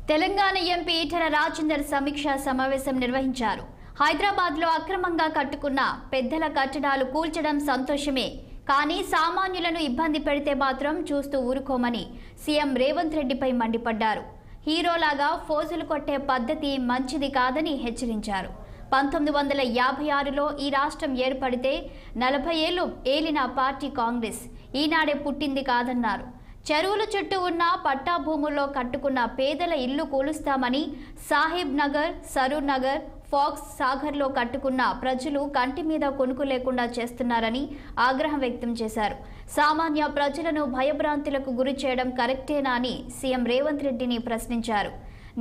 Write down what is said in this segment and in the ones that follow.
Telangana MP Etela Rajender సమీక్షా సమావేశం నిర్వహించారు. హైదరాబాద్లో అక్రమంగా కట్టుకున్న పెద్దల కట్టడాలు కూల్చడం సంతోషమే, కానీ సామాన్యులను ఇబ్బంది పెడితే మాత్రం చూస్తూ ఊరుకోమని సీఎం రేవంత్ రెడ్డిపై మండిపడ్డారు. హీరోలాగా ఫోజులు కొట్టే పద్ధతి మంచిది కాదని హెచ్చరించారు. 1956లో ఈ రాష్ట్రం ఏర్పడితే 40 ఏళ్లు ఏలిన పార్టీ కాంగ్రెస్ ఈనాడే పుట్టింది కాదన్నారు. చెరువుల చుట్టూ ఉన్న పట్టా భూముల్లో కట్టుకున్న పేదల ఇల్లు కూలుస్తామని, సాహిబ్ నగర్, సరూర్ నగర్, ఫాక్స్ సాగర్లో కట్టుకున్న ప్రజలు కంటి మీద కొనుకు లేకుండా చేస్తున్నారని ఆగ్రహం వ్యక్తం చేశారు. సామాన్య ప్రజలను భయభ్రాంతులకు గురి చేయడం కరెక్టేనా అని సీఎం రేవంత్ రెడ్డిని ప్రశ్నించారు.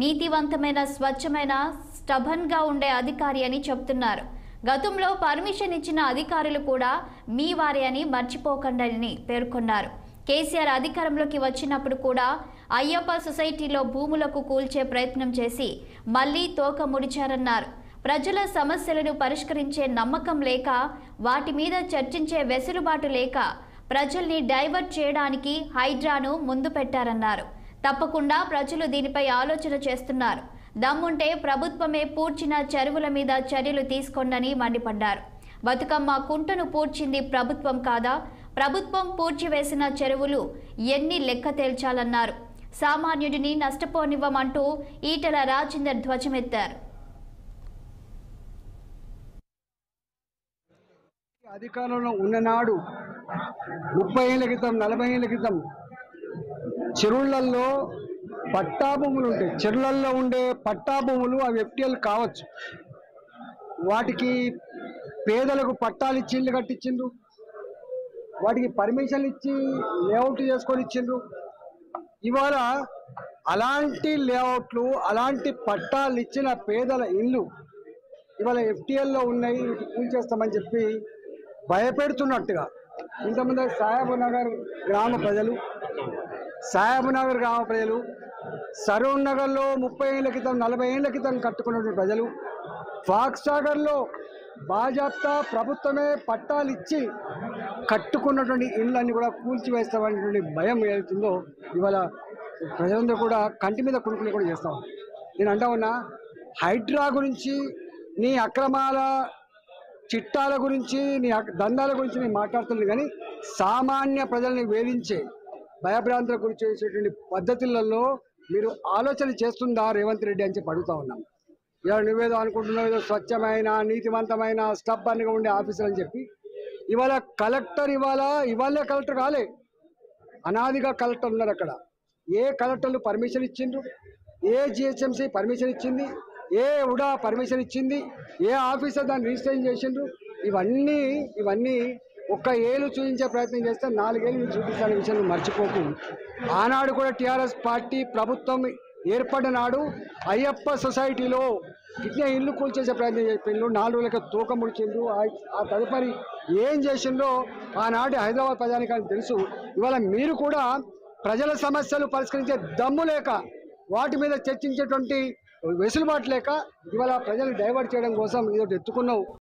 నీతివంతమైన, స్వచ్ఛమైన, స్టబన్గా ఉండే అధికారి అని చెప్తున్నారు. గతంలో పర్మిషన్ ఇచ్చిన అధికారులు కూడా మీ వారే అని మర్చిపోకండి పేర్కొన్నారు. కేసీఆర్ అధికారంలోకి వచ్చినప్పుడు కూడా అయ్యప్ప సొసైటీలో భూములకు కూల్చే ప్రయత్నం చేసి మళ్లీ తోక ముడిచారన్నారు. ప్రజల సమస్యలను పరిష్కరించే నమ్మకం లేక, వాటి మీద చర్చించే వెసులుబాటు లేక ప్రజల్ని డైవర్ట్ చేయడానికి హైడ్రాను ముందు పెట్టారన్నారు. తప్పకుండా ప్రజలు దీనిపై ఆలోచన చేస్తున్నారు. దమ్ముంటే ప్రభుత్వమే పూడ్చిన చెరువుల మీద చర్యలు తీసుకోండని మండిపడ్డారు. బతుకమ్మ కుంటను పూడ్చింది ప్రభుత్వం కాదా? ప్రభుత్వం పూడ్చివేసిన చెరువులు ఎన్ని లెక్క తేల్చాలన్నారు. సామాన్యుడిని నష్టపోనివ్వమంటూ ఈటెల రాజేందర్ ధ్వజమెత్తారు. అధికారంలో ఉన్ననాడు 30 ఏళ్ల క్రితం, 40 ఏళ్ల క్రితం చెరువులలో పట్టాభూములు ఉంటాయి. చెరువులలో ఉండే పట్టాభూములు అవి ఎఫ్టీఎల్ కావచ్చు. వాటికి పేదలకు పట్టాలు ఇచ్చి ఇల్లు కట్టించిండ్రు, వాటికి పర్మిషన్లు ఇచ్చి లేఅవుట్ చేసుకొని ఇచ్చిండ్రు. ఇవాళ అలాంటి లేఅవుట్లు, అలాంటి పట్టాలు ఇచ్చిన పేదల ఇల్లు ఇవాళ ఎఫ్టీఎల్లో ఉన్నాయి, వీటి కూల్చేస్తామని చెప్పి భయపెడుతున్నట్టుగా ఇంతమంది సాహెబ్నగర్ గ్రామ ప్రజలు, సరూర్ నగర్లో 30 ఏళ్ల క్రితం, 40 ఏళ్ల క్రితం కట్టుకున్నటువంటి ప్రజలు, ఫాక్స్ సాగర్లో బాజాప్తా ప్రభుత్వమే పట్టాలు ఇచ్చి కట్టుకున్నటువంటి ఇళ్ళన్నీ కూడా కూల్చివేస్తామనేటువంటి భయం ఏదైతుందో ఇవాళ ప్రజలందరూ కూడా కంటి మీద కొనుక్కుని కూడా చేస్తాం. నేను అంటా ఉన్నా, హైడ్రా గురించి, నీ అక్రమాల చిట్టాల గురించి, నీ దందాల గురించి నేను మాట్లాడుతున్నాను, కానీ సామాన్య ప్రజల్ని వేధించే, భయభ్రాంతులకు గురి చేసేటువంటి పద్ధతులలో మీరు ఆలోచన చేస్తుందా రేవంత్ రెడ్డి అని చెప్పి అడుగుతా ఉన్నాం. ఇవాళ నువ్వేదో అనుకుంటున్నావు, ఏదో స్వచ్ఛమైన, నీతివంతమైన, స్టబ్బన్గా ఉండే ఆఫీసర్ అని చెప్పి ఇవాళ కలెక్టర్ ఇవాళే కలెక్టర్ కాలే, అనాదిగా కలెక్టర్ ఉన్నారు. అక్కడ ఏ కలెక్టర్లు పర్మిషన్ ఇచ్చిండ్రు, ఏ జిహెచ్ఎంసీ పర్మిషన్ ఇచ్చింది, ఏ ఉడా పర్మిషన్ ఇచ్చింది, ఏ ఆఫీసర్ దాన్ని రిజిస్ట్రేషన్ చేసిండ్రు, ఇవన్నీ ఒక్క ఏళ్ళు చూపించే ప్రయత్నం చేస్తే 4 ఏళ్ళు మీరు చూపించాలనే విషయాన్ని మర్చిపోకు. ఆనాడు కూడా టీఆర్ఎస్ పార్టీ ప్రభుత్వం ఏర్పడిన నాడు అయ్యప్ప సొసైటీలో ఇట్లా ఇల్లు కూల్చేసే ప్రయత్నం చేసిండ్రు, 4 రోజులకి తూకం ముడిచిండ్రు. ఆ తదుపరి ఏం చేసిండ్రో ఆనాటి హైదరాబాద్ ప్రజానికానికి తెలుసు. ఇవాళ మీరు కూడా ప్రజల సమస్యలు పరిష్కరించే దమ్ము లేక, వాటి మీద చర్చించేటువంటి వెసులుబాటు లేక ఇవాళ ప్రజలు డైవర్ట్ చేయడం కోసం ఇదొకటి ఎత్తుకున్నావు.